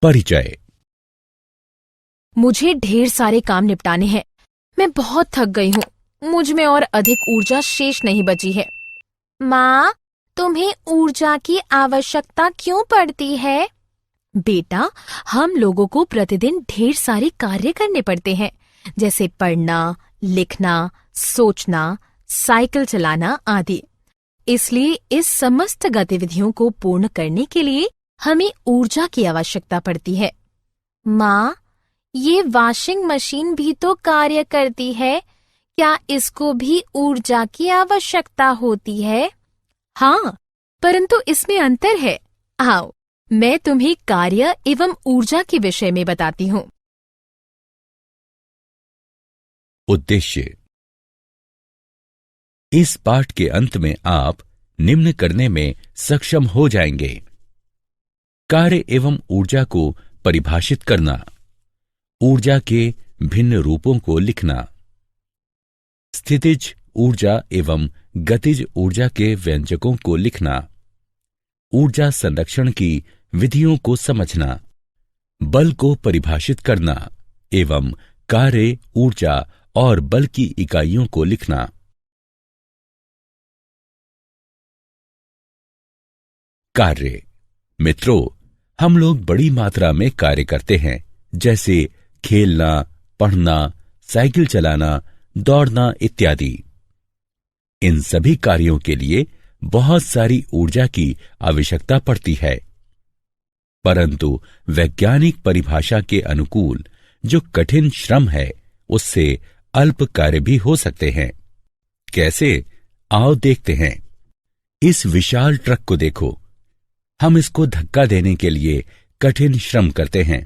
परिचय। मुझे ढेर सारे काम निपटाने हैं। मैं बहुत थक गई हूँ। मुझ में और अधिक ऊर्जा शेष नहीं बची है। माँ, तुम्हें ऊर्जा की आवश्यकता क्यों पड़ती है? बेटा, हम लोगों को प्रतिदिन ढेर सारे कार्य करने पड़ते हैं, जैसे पढ़ना, लिखना, सोचना, साइकिल चलाना आदि। इसलिए इस समस्त गतिविधियों को पूर्ण करने के लिए हमें ऊर्जा की आवश्यकता पड़ती है। माँ, ये वॉशिंग मशीन भी तो कार्य करती है। क्या इसको भी ऊर्जा की आवश्यकता होती है? हाँ, परंतु इसमें अंतर है। आओ, मैं तुम्हें कार्य एवं ऊर्जा के विषय में बताती हूँ। उद्देश्य। इस पाठ के अंत में आप निम्न करने में सक्षम हो जाएंगे: कार्य एवं ऊर्जा को परिभाषित करना, ऊर्जा के भिन्न रूपों को लिखना, स्थितिज ऊर्जा एवं गतिज ऊर्जा के व्यंजकों को लिखना, ऊर्जा संरक्षण की विधियों को समझना, बल को परिभाषित करना एवं कार्य, ऊर्जा और बल की इकाइयों को लिखना। कार्य। मित्रों, हम लोग बड़ी मात्रा में कार्य करते हैं, जैसे खेलना, पढ़ना, साइकिल चलाना, दौड़ना इत्यादि। इन सभी कार्यों के लिए बहुत सारी ऊर्जा की आवश्यकता पड़ती है, परंतु वैज्ञानिक परिभाषा के अनुकूल जो कठिन श्रम है, उससे अल्प कार्य भी हो सकते हैं। कैसे? आओ देखते हैं। इस विशाल ट्रक को देखो। हम इसको धक्का देने के लिए कठिन श्रम करते हैं,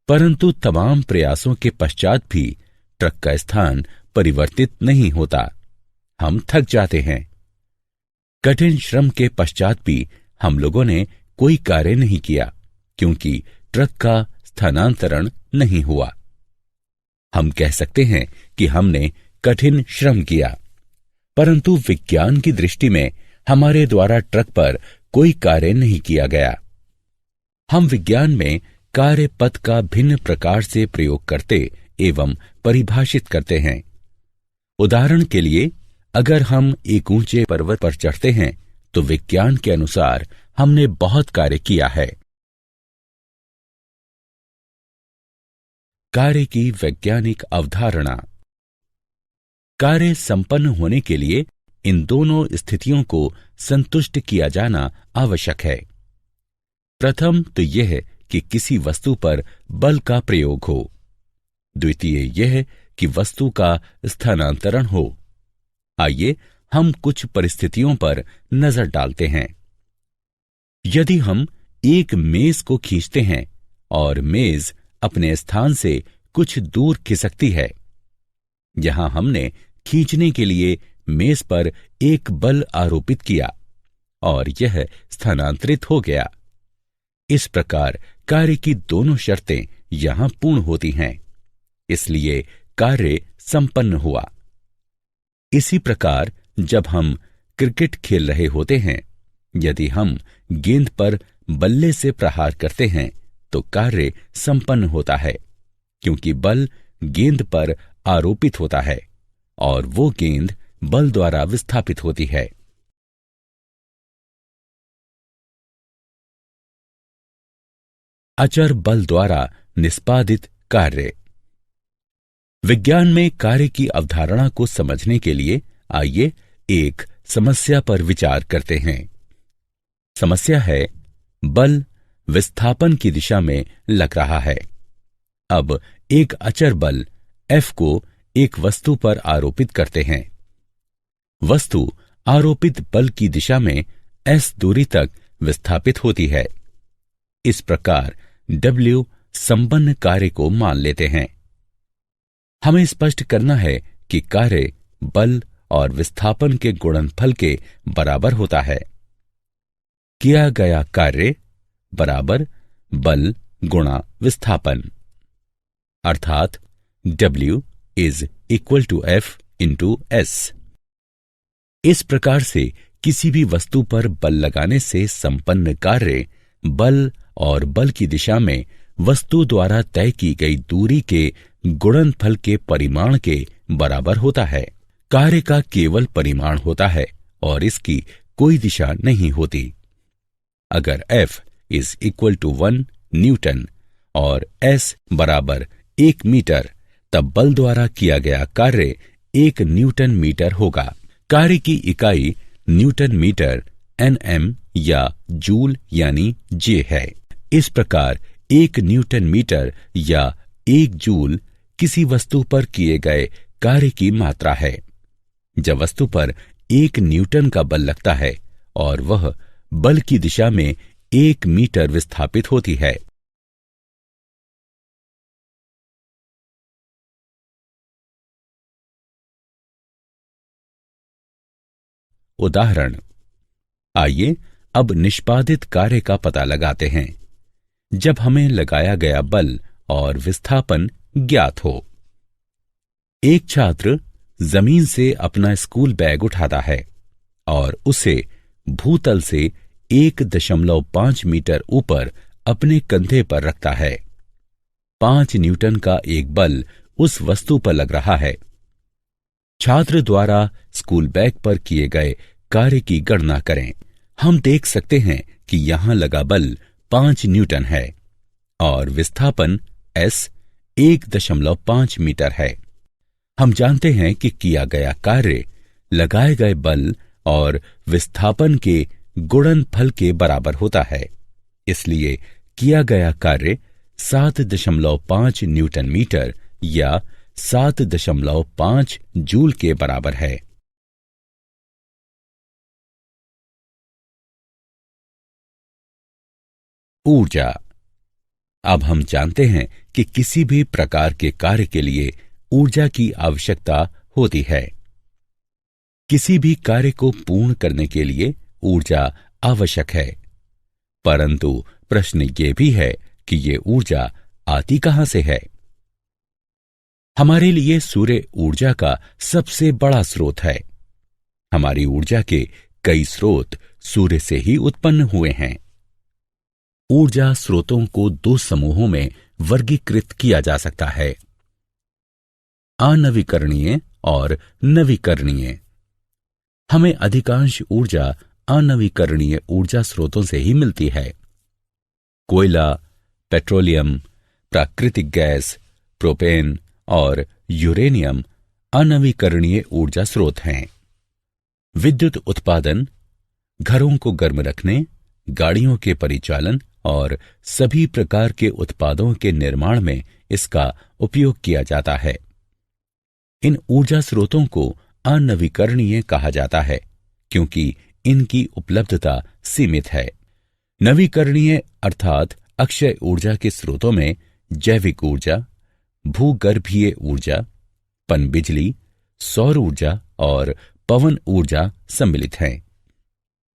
परंतु तमाम प्रयासों के पश्चात भी ट्रक का स्थान परिवर्तित नहीं होता। हम थक जाते हैं। कठिन श्रम के पश्चात भी हम लोगों ने कोई कार्य नहीं किया, क्योंकि ट्रक का स्थानांतरण नहीं हुआ। हम कह सकते हैं कि हमने कठिन श्रम किया, परंतु विज्ञान की दृष्टि में हमारे द्वारा ट्रक पर कोई कार्य नहीं किया गया। हम विज्ञान में कार्य पथ का भिन्न प्रकार से प्रयोग करते एवं परिभाषित करते हैं। उदाहरण के लिए, अगर हम एक ऊंचे पर्वत पर चढ़ते हैं तो विज्ञान के अनुसार हमने बहुत कार्य किया है। कार्य की वैज्ञानिक अवधारणा। कार्य संपन्न होने के लिए इन दोनों स्थितियों को संतुष्ट किया जाना आवश्यक है। प्रथम तो यह कि किसी वस्तु पर बल का प्रयोग हो। द्वितीय यह कि वस्तु का स्थानांतरण हो। आइए हम कुछ परिस्थितियों पर नजर डालते हैं। यदि हम एक मेज को खींचते हैं और मेज अपने स्थान से कुछ दूर खिसकती है, यहां हमने खींचने के लिए मेज पर एक बल आरोपित किया और यह स्थानांतरित हो गया। इस प्रकार कार्य की दोनों शर्तें यहां पूर्ण होती हैं, इसलिए कार्य संपन्न हुआ। इसी प्रकार जब हम क्रिकेट खेल रहे होते हैं, यदि हम गेंद पर बल्ले से प्रहार करते हैं तो कार्य संपन्न होता है, क्योंकि बल गेंद पर आरोपित होता है और वो गेंद बल द्वारा विस्थापित होती है। अचर बल द्वारा निष्पादित कार्य। विज्ञान में कार्य की अवधारणा को समझने के लिए आइए एक समस्या पर विचार करते हैं। समस्या है, बल विस्थापन की दिशा में लग रहा है। अब एक अचर बल F को एक वस्तु पर आरोपित करते हैं। वस्तु आरोपित बल की दिशा में S दूरी तक विस्थापित होती है। इस प्रकार W संपन्न कार्य को मान लेते हैं। हमें स्पष्ट करना है कि कार्य बल और विस्थापन के गुणनफल के बराबर होता है। किया गया कार्य बराबर बल गुणा विस्थापन, अर्थात W is equal to F into S. इस प्रकार से किसी भी वस्तु पर बल लगाने से संपन्न कार्य बल और बल की दिशा में वस्तु द्वारा तय की गई दूरी के गुणनफल के परिमाण के बराबर होता है। कार्य का केवल परिमाण होता है और इसकी कोई दिशा नहीं होती। अगर F is equal to 1 newton और S बराबर 1 मीटर, तब बल द्वारा किया गया कार्य 1 न्यूटन मीटर होगा। कार्य की इकाई न्यूटन मीटर, Nm या जूल यानी J है। इस प्रकार 1 न्यूटन मीटर या 1 जूल किसी वस्तु पर किए गए कार्य की मात्रा है। जब वस्तु पर 1 न्यूटन का बल लगता है और वह बल की दिशा में 1 मीटर विस्थापित होती है। उदाहरण, आइए अब निष्पादित कार्य का पता लगाते हैं जब हमें लगाया गया बल और विस्थापन ज्ञात हो। एक छात्र जमीन से अपना स्कूल बैग उठाता है और उसे भूतल से 1.5 मीटर ऊपर अपने कंधे पर रखता है। 5 न्यूटन का एक बल उस वस्तु पर लग रहा है। छात्र द्वारा स्कूल बैग पर किए गए कार्य की गणना करें। हम देख सकते हैं कि यहां लगा बल 5 न्यूटन है और विस्थापन S 1.5 मीटर है। हम जानते हैं कि किया गया कार्य लगाए गए बल और विस्थापन के गुणनफल के बराबर होता है। इसलिए किया गया कार्य 7.5 न्यूटन मीटर या 7.5 जूल के बराबर है। ऊर्जा। अब हम जानते हैं कि किसी भी प्रकार के कार्य के लिए ऊर्जा की आवश्यकता होती है। किसी भी कार्य को पूर्ण करने के लिए ऊर्जा आवश्यक है, परंतु प्रश्न ये भी है कि ये ऊर्जा आती कहां से है। हमारे लिए सूर्य ऊर्जा का सबसे बड़ा स्रोत है। हमारी ऊर्जा के कई स्रोत सूर्य से ही उत्पन्न हुए हैं। ऊर्जा स्रोतों को 2 समूहों में वर्गीकृत किया जा सकता है, अनवीकरणीय और नवीकरणीय। हमें अधिकांश ऊर्जा अनवीकरणीय ऊर्जा स्रोतों से ही मिलती है। कोयला, पेट्रोलियम, प्राकृतिक गैस, प्रोपेन और यूरेनियम अनवीकरणीय ऊर्जा स्रोत हैं। विद्युत उत्पादन, घरों को गर्म रखने, गाड़ियों के परिचालन और सभी प्रकार के उत्पादों के निर्माण में इसका उपयोग किया जाता है। इन ऊर्जा स्रोतों को अनवीकरणीय कहा जाता है क्योंकि इनकी उपलब्धता सीमित है। नवीकरणीय अर्थात अक्षय ऊर्जा के स्रोतों में जैविक ऊर्जा, भूगर्भीय ऊर्जा, पनबिजली, सौर ऊर्जा और पवन ऊर्जा सम्मिलित हैं।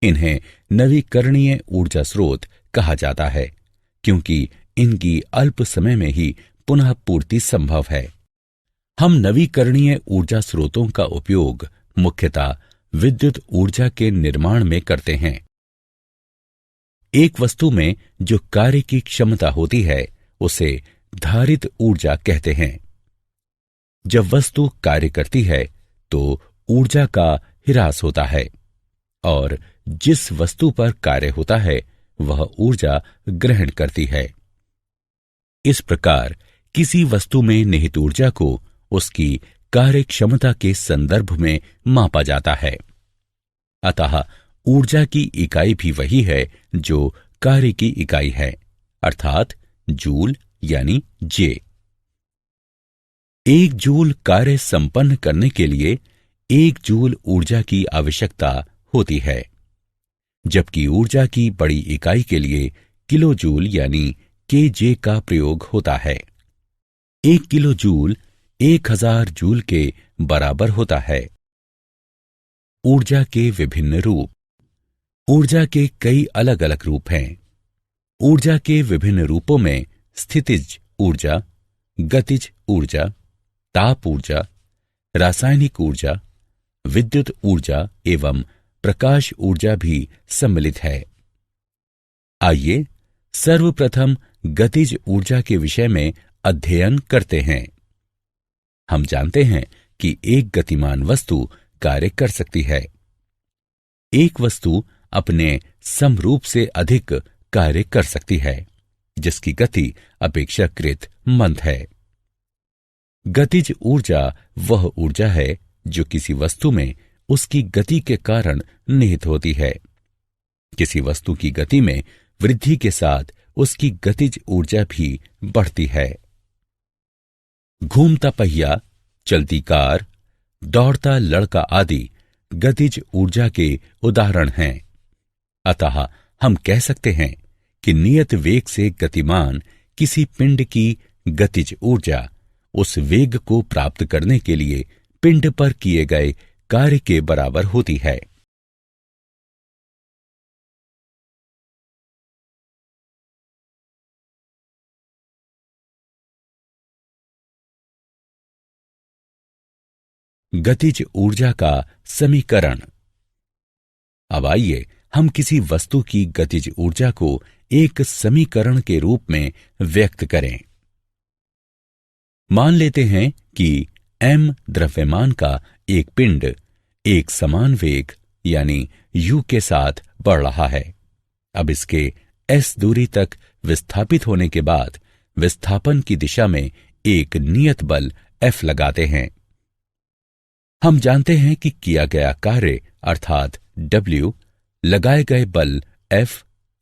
इन्हें नवीकरणीय ऊर्जा स्रोत कहा जाता है क्योंकि इनकी अल्प समय में ही पुनः पूर्ति संभव है। हम नवीकरणीय ऊर्जा स्रोतों का उपयोग मुख्यतः विद्युत ऊर्जा के निर्माण में करते हैं। एक वस्तु में जो कार्य की क्षमता होती है उसे धारित ऊर्जा कहते हैं। जब वस्तु कार्य करती है तो ऊर्जा का ह्रास होता है और जिस वस्तु पर कार्य होता है वह ऊर्जा ग्रहण करती है। इस प्रकार किसी वस्तु में निहित ऊर्जा को उसकी कार्य क्षमता के संदर्भ में मापा जाता है। अतः ऊर्जा की इकाई भी वही है जो कार्य की इकाई है, अर्थात जूल यानी जे। 1 जूल कार्य संपन्न करने के लिए 1 जूल ऊर्जा की आवश्यकता होती है, जबकि ऊर्जा की बड़ी इकाई के लिए किलो जूल यानी केजे का प्रयोग होता है। 1 किलो जूल 1000 जूल के बराबर होता है। ऊर्जा के विभिन्न रूप। ऊर्जा के कई अलग अलग रूप हैं। ऊर्जा के विभिन्न रूपों में स्थितिज ऊर्जा, गतिज ऊर्जा, ताप ऊर्जा, रासायनिक ऊर्जा, विद्युत ऊर्जा एवं प्रकाश ऊर्जा भी सम्मिलित है। आइए सर्वप्रथम गतिज ऊर्जा के विषय में अध्ययन करते हैं। हम जानते हैं कि एक गतिमान वस्तु कार्य कर सकती है। एक वस्तु अपने समरूप से अधिक कार्य कर सकती है, जिसकी गति अपेक्षाकृत मंद है। गतिज ऊर्जा वह ऊर्जा है जो किसी वस्तु में उसकी गति के कारण निहित होती है। किसी वस्तु की गति में वृद्धि के साथ उसकी गतिज ऊर्जा भी बढ़ती है। घूमता पहिया, चलती कार, दौड़ता लड़का आदि गतिज ऊर्जा के उदाहरण हैं। अतः हम कह सकते हैं कि नियत वेग से गतिमान किसी पिंड की गतिज ऊर्जा उस वेग को प्राप्त करने के लिए पिंड पर किए गए कार्य के बराबर होती है। गतिज ऊर्जा का समीकरण। अब आइए हम किसी वस्तु की गतिज ऊर्जा को एक समीकरण के रूप में व्यक्त करें। मान लेते हैं कि m द्रव्यमान का एक पिंड एक समान वेग यानी u के साथ बढ़ रहा है। अब इसके s दूरी तक विस्थापित होने के बाद विस्थापन की दिशा में एक नियत बल F लगाते हैं। हम जानते हैं कि किया गया कार्य अर्थात W, लगाए गए बल F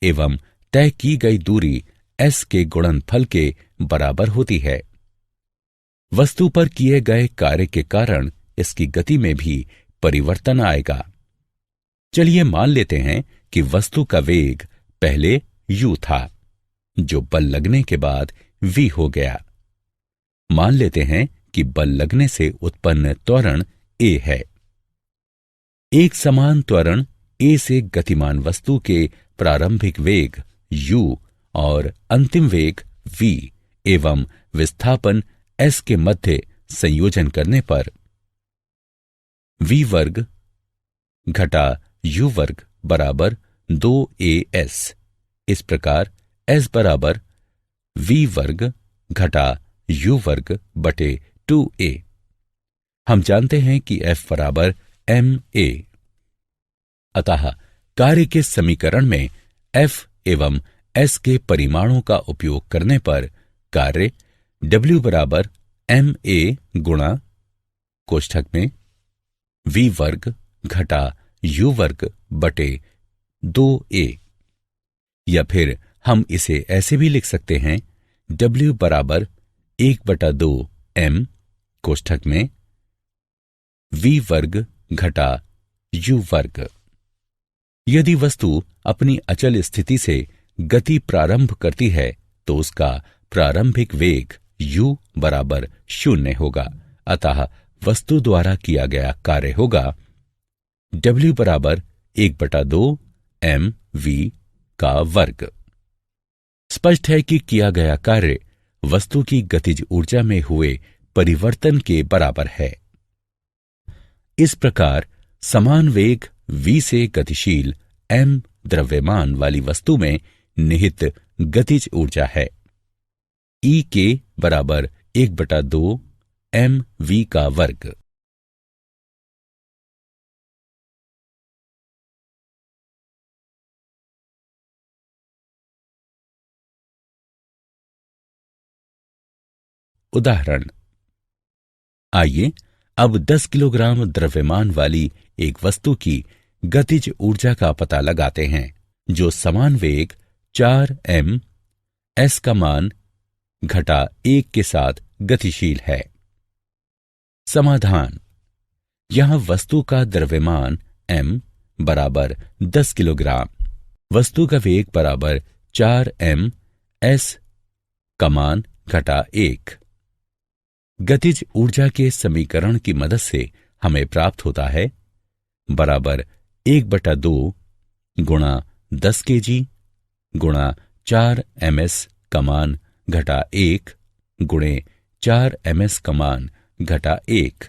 एवं तय की गई दूरी S के गुणनफल के बराबर होती है। वस्तु पर किए गए कार्य के कारण इसकी गति में भी परिवर्तन आएगा। चलिए मान लेते हैं कि वस्तु का वेग पहले u था, जो बल लगने के बाद v हो गया। मान लेते हैं कि बल लगने से उत्पन्न त्वरण a है। एक समान त्वरण a से गतिमान वस्तु के प्रारंभिक वेग u और अंतिम वेग v एवं विस्थापन s के मध्य संयोजन करने पर v वर्ग घटा u वर्ग बराबर 2as। इस प्रकार s बराबर v वर्ग घटा u वर्ग बटे 2a। हम जानते हैं कि F बराबर ma। अतः कार्य के समीकरण में F एवं S के परिमाणों का उपयोग करने पर कार्य W बराबर ma गुणा कोष्ठक में v वर्ग घटा u वर्ग बटे 2a, या फिर हम इसे ऐसे भी लिख सकते हैं W बराबर 1/2 m कोष्ठक में v वर्ग घटा u वर्ग। यदि वस्तु अपनी अचल स्थिति से गति प्रारंभ करती है तो उसका प्रारंभिक वेग u बराबर 0 होगा। अतः वस्तु द्वारा किया गया कार्य होगा W बराबर 1/2 m v का वर्ग। स्पष्ट है कि किया गया कार्य वस्तु की गतिज ऊर्जा में हुए परिवर्तन के बराबर है। इस प्रकार समान वेग v से गतिशील m द्रव्यमान वाली वस्तु में निहित गतिज ऊर्जा है। E के बराबर 1/2 m v का वर्ग। उदाहरण। आइए अब 10 किलोग्राम द्रव्यमान वाली एक वस्तु की गतिज ऊर्जा का पता लगाते हैं, जो समान वेग 4m s का मान घटा 1 के साथ गतिशील है। समाधान। यहां वस्तु का द्रव्यमान m बराबर 10 किलोग्राम, वस्तु का वेग बराबर 4m s का मान घटा 1। गतिज ऊर्जा के समीकरण की मदद से हमें प्राप्त होता है बराबर 1/2 गुणा 10 kg गुणा 4 ms का मान घटा 1 गुणे 4 ms का मान घटा 1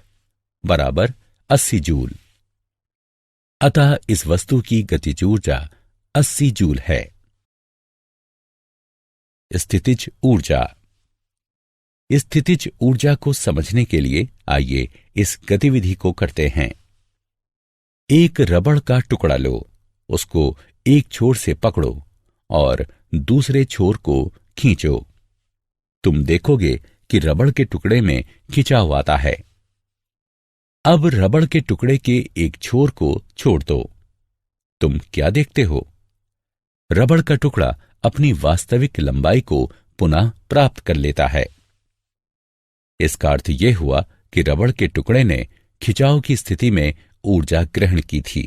बराबर 80 जूल। अतः इस वस्तु की गतिज ऊर्जा 80 जूल है। स्थितिज ऊर्जा। स्थितिज ऊर्जा को समझने के लिए आइए इस गतिविधि को करते हैं। एक रबड़ का टुकड़ा लो, उसको एक छोर से पकड़ो और दूसरे छोर को खींचो। तुम देखोगे कि रबड़ के टुकड़े में खिंचाव आता है। अब रबड़ के टुकड़े के एक छोर को छोड़ दो। तुम क्या देखते हो? रबड़ का टुकड़ा अपनी वास्तविक लंबाई को पुनः प्राप्त कर लेता है। इसका अर्थ यह हुआ कि रबड़ के टुकड़े ने खिंचाव की स्थिति में ऊर्जा ग्रहण की थी।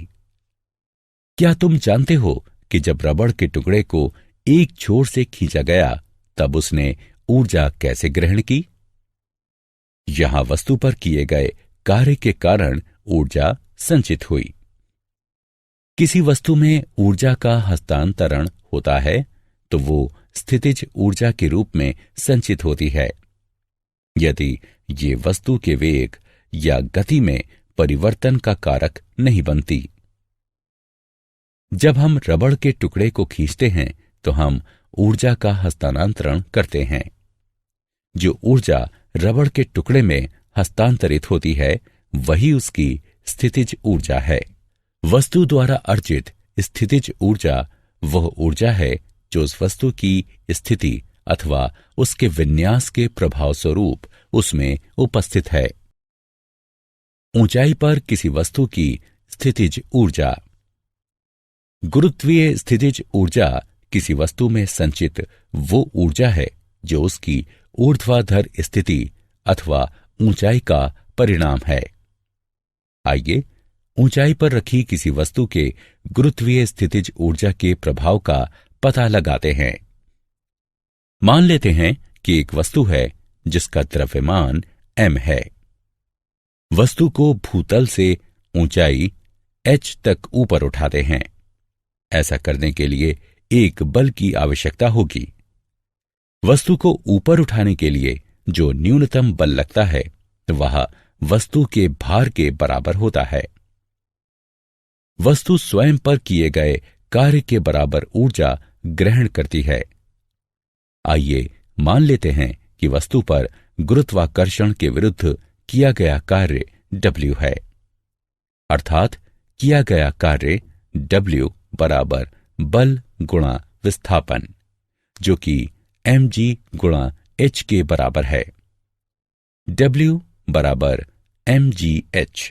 क्या तुम जानते हो कि जब रबड़ के टुकड़े को एक छोर से खींचा गया तब उसने ऊर्जा कैसे ग्रहण की? यहां वस्तु पर किए गए कार्य के कारण ऊर्जा संचित हुई। किसी वस्तु में ऊर्जा का हस्तांतरण होता है तो वो स्थितिज ऊर्जा के रूप में संचित होती है। यदि ये वस्तु के वेग या गति में परिवर्तन का कारक नहीं बनती। जब हम रबड़ के टुकड़े को खींचते हैं तो हम ऊर्जा का हस्तांतरण करते हैं। जो ऊर्जा रबड़ के टुकड़े में हस्तांतरित होती है वही उसकी स्थितिज ऊर्जा है। वस्तु द्वारा अर्जित स्थितिज ऊर्जा वह ऊर्जा है जो उस वस्तु की स्थिति अथवा उसके विन्यास के प्रभाव स्वरूप उसमें उपस्थित है। ऊंचाई पर किसी वस्तु की स्थितिज ऊर्जा। गुरुत्वीय स्थितिज ऊर्जा किसी वस्तु में संचित वो ऊर्जा है जो उसकी ऊर्ध्वाधर स्थिति अथवा ऊंचाई का परिणाम है। आइए ऊंचाई पर रखी किसी वस्तु के गुरुत्वीय स्थितिज ऊर्जा के प्रभाव का पता लगाते हैं। मान लेते हैं कि एक वस्तु है जिसका द्रव्यमान m है। वस्तु को भूतल से ऊंचाई h तक ऊपर उठाते हैं। ऐसा करने के लिए एक बल की आवश्यकता होगी। वस्तु को ऊपर उठाने के लिए जो न्यूनतम बल लगता है वह वस्तु के भार के बराबर होता है। वस्तु स्वयं पर किए गए कार्य के बराबर ऊर्जा ग्रहण करती है। आइए मान लेते हैं कि वस्तु पर गुरुत्वाकर्षण के विरुद्ध किया गया कार्य W है, अर्थात किया गया कार्य W बराबर बल गुणा विस्थापन, जो कि mg गुणा h के बराबर है। W बराबर mgh।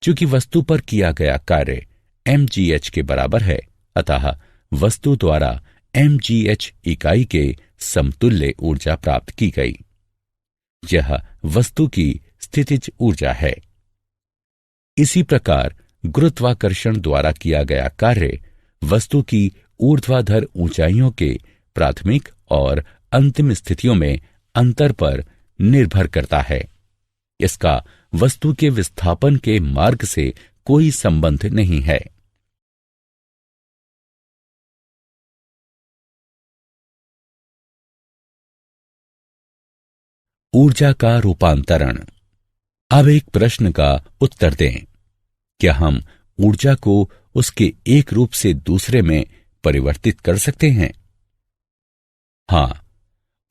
चूंकि वस्तु पर किया गया कार्य mgh के बराबर है, अतः वस्तु द्वारा mgh इकाई के समतुल्य ऊर्जा प्राप्त की गई। यह वस्तु की स्थितिज ऊर्जा है। इसी प्रकार गुरुत्वाकर्षण द्वारा किया गया कार्य वस्तु की ऊर्ध्वाधर ऊंचाइयों के प्राथमिक और अंतिम स्थितियों में अंतर पर निर्भर करता है। इसका वस्तु के विस्थापन के मार्ग से कोई संबंध नहीं है। ऊर्जा का रूपांतरण। अब एक प्रश्न का उत्तर दें। क्या हम ऊर्जा को उसके एक रूप से दूसरे में परिवर्तित कर सकते हैं? हां,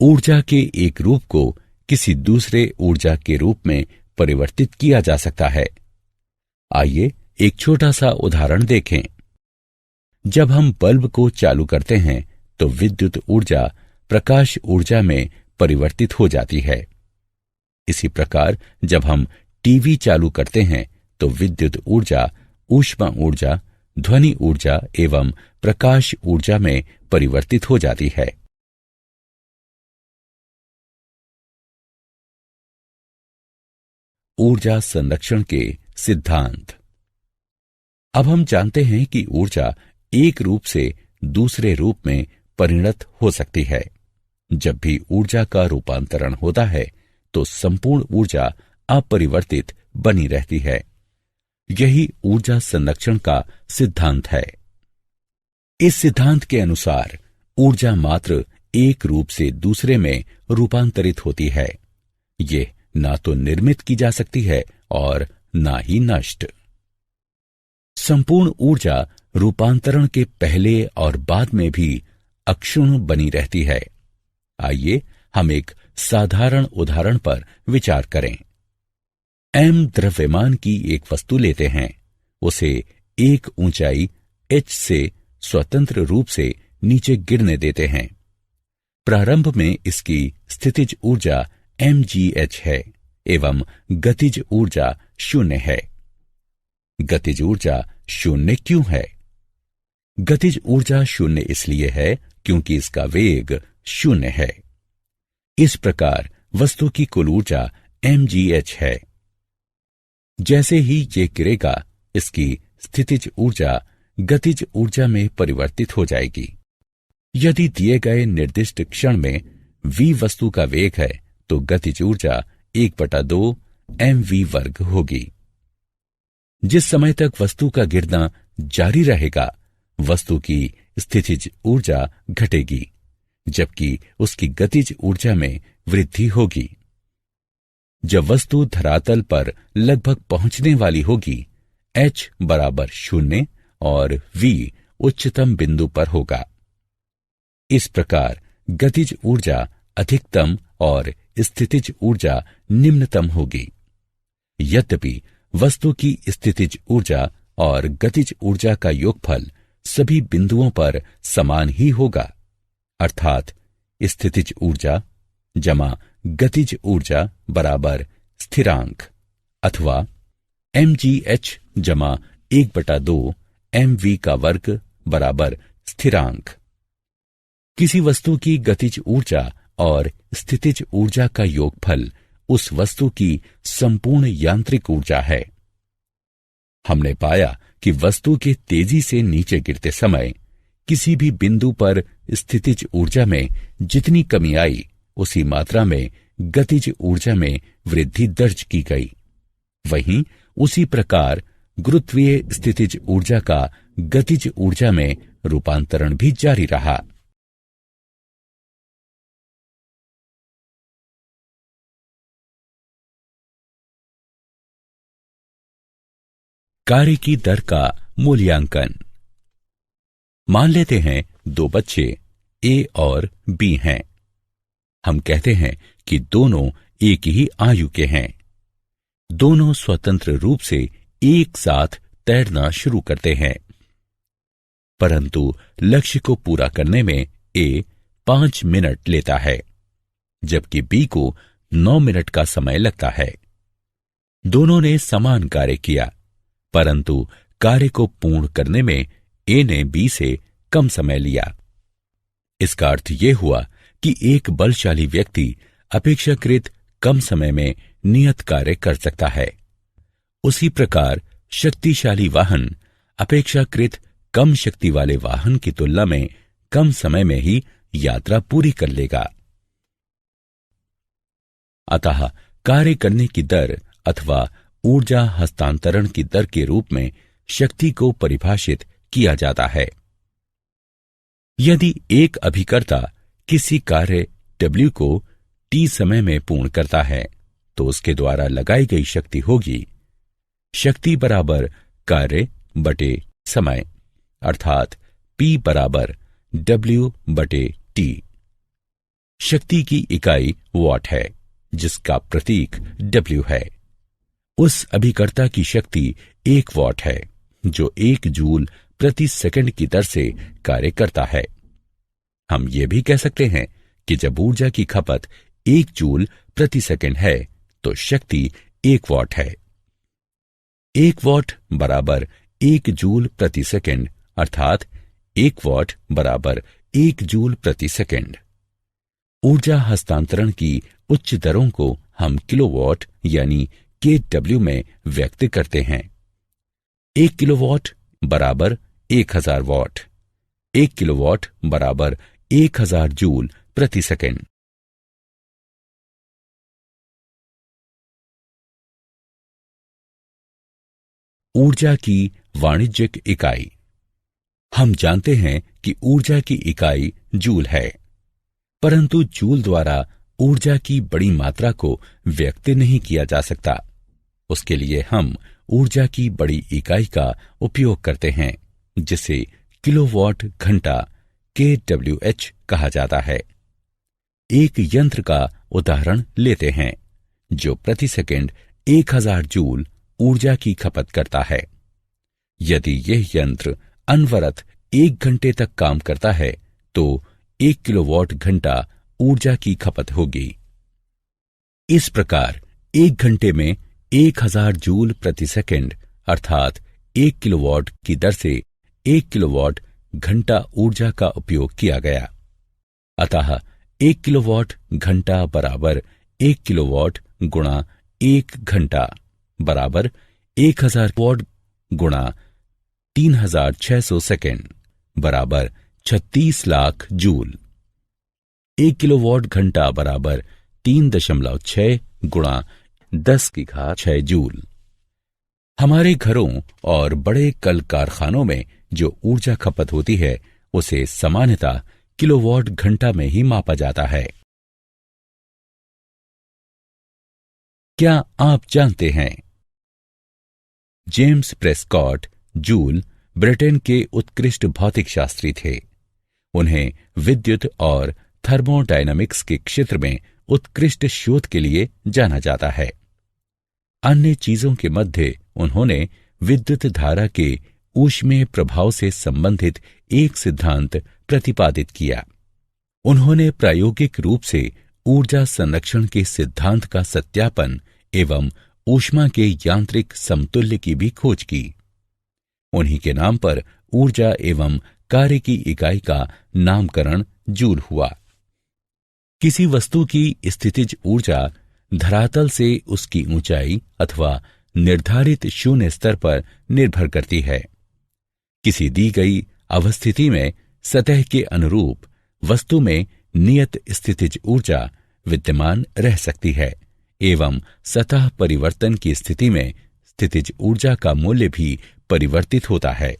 ऊर्जा के एक रूप को किसी दूसरे ऊर्जा के रूप में परिवर्तित किया जा सकता है। आइए एक छोटा सा उदाहरण देखें। जब हम बल्ब को चालू करते हैं तो विद्युत ऊर्जा प्रकाश ऊर्जा में परिवर्तित हो जाती है। इसी प्रकार जब हम टीवी चालू करते हैं तो विद्युत ऊर्जा ऊष्मा ऊर्जा, ध्वनि ऊर्जा एवं प्रकाश ऊर्जा में परिवर्तित हो जाती है। ऊर्जा संरक्षण के सिद्धांत। अब हम जानते हैं कि ऊर्जा एक रूप से दूसरे रूप में परिणत हो सकती है। जब भी ऊर्जा का रूपांतरण होता है तो संपूर्ण ऊर्जा अपरिवर्तित बनी रहती है। यही ऊर्जा संरक्षण का सिद्धांत है। इस सिद्धांत के अनुसार ऊर्जा मात्र एक रूप से दूसरे में रूपांतरित होती है। ये ना तो निर्मित की जा सकती है और ना ही नष्ट। संपूर्ण ऊर्जा रूपांतरण के पहले और बाद में भी अक्षुण्ण बनी रहती है। आइए हम एक साधारण उदाहरण पर विचार करें। m द्रव्यमान की एक वस्तु लेते हैं, उसे एक ऊंचाई h से स्वतंत्र रूप से नीचे गिरने देते हैं। प्रारंभ में इसकी स्थितिज ऊर्जा mgh है एवं गतिज ऊर्जा 0 है। गतिज ऊर्जा 0 क्यों है? गतिज ऊर्जा 0 इसलिए है क्योंकि इसका वेग 0 है। इस प्रकार वस्तु की कुल ऊर्जा mgh है। जैसे ही ये गिरेगा, इसकी स्थितिज ऊर्जा गतिज ऊर्जा में परिवर्तित हो जाएगी। यदि दिए गए निर्दिष्ट क्षण में v वस्तु का वेग है तो गतिज ऊर्जा 1/2 mv वर्ग होगी। जिस समय तक वस्तु का गिरना जारी रहेगा, वस्तु की स्थितिज ऊर्जा घटेगी, जबकि उसकी गतिज ऊर्जा में वृद्धि होगी। जब वस्तु धरातल पर लगभग पहुंचने वाली होगी, h बराबर 0 और v उच्चतम बिंदु पर होगा। इस प्रकार गतिज ऊर्जा अधिकतम और स्थितिज ऊर्जा निम्नतम होगी। यद्यपि वस्तु की स्थितिज ऊर्जा और गतिज ऊर्जा का योगफल सभी बिंदुओं पर समान ही होगा, अर्थात स्थितिज ऊर्जा जमा गतिज ऊर्जा बराबर स्थिरांक अथवा mgh जमा 1/2 mv का वर्ग बराबर स्थिरांक। किसी वस्तु की गतिज ऊर्जा और स्थितिज ऊर्जा का योगफल उस वस्तु की संपूर्ण यांत्रिक ऊर्जा है। हमने पाया कि वस्तु के तेजी से नीचे गिरते समय किसी भी बिंदु पर स्थितिज ऊर्जा में जितनी कमी आई, उसी मात्रा में गतिज ऊर्जा में वृद्धि दर्ज की गई। वहीं उसी प्रकार गुरुत्वीय स्थितिज ऊर्जा का गतिज ऊर्जा में रूपांतरण भी जारी रहा। कार्य की दर का मूल्यांकन। मान लेते हैं 2 बच्चे A और B हैं। हम कहते हैं कि दोनों एक ही आयु के हैं। दोनों स्वतंत्र रूप से एक साथ तैरना शुरू करते हैं, परंतु लक्ष्य को पूरा करने में A 5 मिनट लेता है, जबकि B को 9 मिनट का समय लगता है। दोनों ने समान कार्य किया, परंतु कार्य को पूर्ण करने में A ने B से कम समय लिया। इसका अर्थ यह हुआ कि एक बलशाली व्यक्ति अपेक्षाकृत कम समय में नियत कार्य कर सकता है। उसी प्रकार शक्तिशाली वाहन अपेक्षाकृत कम शक्ति वाले वाहन की तुलना में कम समय में ही यात्रा पूरी कर लेगा। अतः कार्य करने की दर अथवा ऊर्जा हस्तांतरण की दर के रूप में शक्ति को परिभाषित किया जाता है। यदि एक अभिकर्ता किसी कार्य W को T समय में पूर्ण करता है, तो उसके द्वारा लगाई गई शक्ति होगी शक्ति बराबर कार्य बटे समय, अर्थात P बराबर W बटे T। शक्ति की इकाई वॉट है, जिसका प्रतीक W है। उस अभिकर्ता की शक्ति 1 वॉट है, जो 1 जूल प्रति सेकंड की दर से कार्य करता है। हम ये भी कह सकते हैं कि जब ऊर्जा की खपत 1 जूल प्रति सेकंड है, तो शक्ति 1 वॉट है। 1 वॉट बराबर 1 जूल प्रति सेकंड, अर्थात 1 वॉट बराबर 1 जूल प्रति सेकंड। ऊर्जा हस्तांतरण की उच्च दरों को हम किलोवाट यानी kW में व्यक्त करते हैं। 1 किलोवाट बराबर 1000 वॉट। 1 किलोवाट बराबर 1000 जूल प्रति सेकंड। ऊर्जा की वाणिज्यिक इकाई। हम जानते हैं कि ऊर्जा की इकाई जूल है, परंतु जूल द्वारा ऊर्जा की बड़ी मात्रा को व्यक्त नहीं किया जा सकता। उसके लिए हम ऊर्जा की बड़ी इकाई का उपयोग करते हैं, जिसे किलोवाट घंटा kWh कहा जाता है। एक यंत्र का उदाहरण लेते हैं जो प्रति सेकंड 1000 जूल ऊर्जा की खपत करता है। यदि यह यंत्र अनवरत 1 घंटे तक काम करता है तो 1 किलोवाट घंटा ऊर्जा की खपत होगी। इस प्रकार 1 घंटे में 1000 जूल प्रति सेकंड अर्थात 1 किलोवाट की दर से 1 किलोवाट घंटा ऊर्जा का उपयोग किया गया। अतः 1 किलोवाट घंटा बराबर 1 किलोवाट गुणा 1 घंटा बराबर 1000 वॉट गुणा 3600 सेकेंड बराबर 36 लाख जूल। 1 किलोवाट घंटा बराबर 3.6 गुणा 10⁶ जूल। हमारे घरों और बड़े कल कारखानों में जो ऊर्जा खपत होती है उसे सामान्यतः किलोवाट घंटा में ही मापा जाता है। क्या आप जानते हैं जेम्स प्रेस्कॉट जूल ब्रिटेन के उत्कृष्ट भौतिक शास्त्री थे। उन्हें विद्युत और थर्मोडायनामिक्स के क्षेत्र में उत्कृष्ट शोध के लिए जाना जाता है। अन्य चीजों के मध्य उन्होंने विद्युत धारा के ऊष्मीय प्रभाव से संबंधित एक सिद्धांत प्रतिपादित किया। उन्होंने प्रायोगिक रूप से ऊर्जा संरक्षण के सिद्धांत का सत्यापन एवं ऊष्मा के यांत्रिक समतुल्य की भी खोज की। उन्हीं के नाम पर ऊर्जा एवं कार्य की इकाई का नामकरण जूल हुआ। किसी वस्तु की स्थितिज ऊर्जा धरातल से उसकी ऊंचाई अथवा निर्धारित शून्य स्तर पर निर्भर करती है। किसी दी गई अवस्थिति में सतह के अनुरूप वस्तु में नियत स्थितिज ऊर्जा विद्यमान रह सकती है एवं सतह परिवर्तन की स्थिति में स्थितिज ऊर्जा का मूल्य भी परिवर्तित होता है।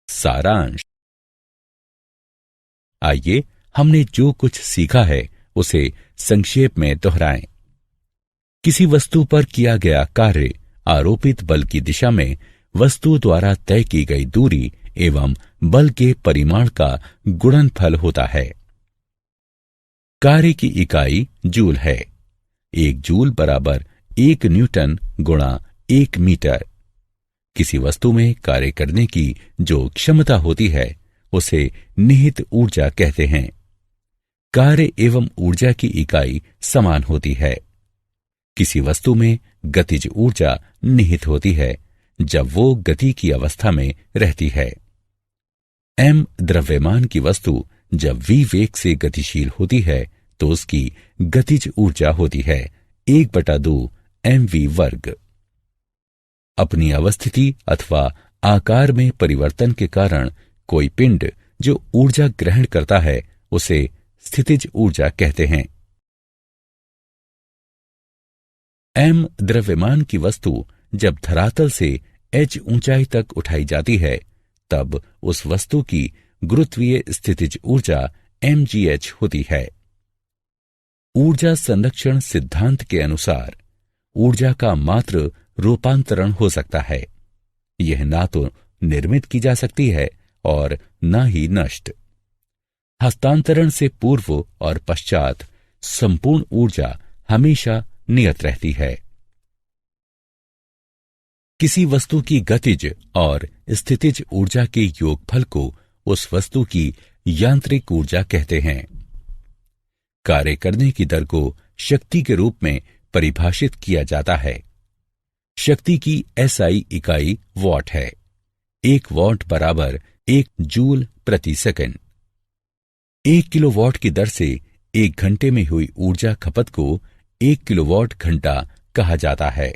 सारांश। आइए हमने जो कुछ सीखा है उसे संक्षेप में दोहराएं। किसी वस्तु पर किया गया कार्य आरोपित बल की दिशा में वस्तु द्वारा तय की गई दूरी एवं बल के परिमाण का गुणनफल होता है। कार्य की इकाई जूल है। 1 जूल बराबर 1 न्यूटन गुणा 1 मीटर। किसी वस्तु में कार्य करने की जो क्षमता होती है उसे निहित ऊर्जा कहते हैं। कार्य एवं ऊर्जा की इकाई समान होती है। किसी वस्तु में गतिज ऊर्जा निहित होती है जब वो गति की अवस्था में रहती है। m द्रव्यमान की वस्तु जब v वेग से गतिशील होती है तो उसकी गतिज ऊर्जा होती है 1/2 mv वर्ग। अपनी अवस्थिति अथवा आकार में परिवर्तन के कारण कोई पिंड जो ऊर्जा ग्रहण करता है उसे स्थितिज ऊर्जा कहते हैं। m द्रव्यमान की वस्तु जब धरातल से h ऊंचाई तक उठाई जाती है तब उस वस्तु की गुरुत्वीय स्थितिज ऊर्जा mgh होती है। ऊर्जा संरक्षण सिद्धांत के अनुसार ऊर्जा का मात्र रूपांतरण हो सकता है। यह ना तो निर्मित की जा सकती है और न ही नष्ट। हस्तांतरण से पूर्व और पश्चात संपूर्ण ऊर्जा हमेशा नियत रहती है। किसी वस्तु की गतिज और स्थितिज ऊर्जा के योगफल को उस वस्तु की यांत्रिक ऊर्जा कहते हैं। कार्य करने की दर को शक्ति के रूप में परिभाषित किया जाता है। शक्ति की SI इकाई वॉट है। 1 वॉट बराबर 1 जूल प्रति सेकंड। 1 किलोवाट की दर से 1 घंटे में हुई ऊर्जा खपत को 1 किलोवाट घंटा कहा जाता है।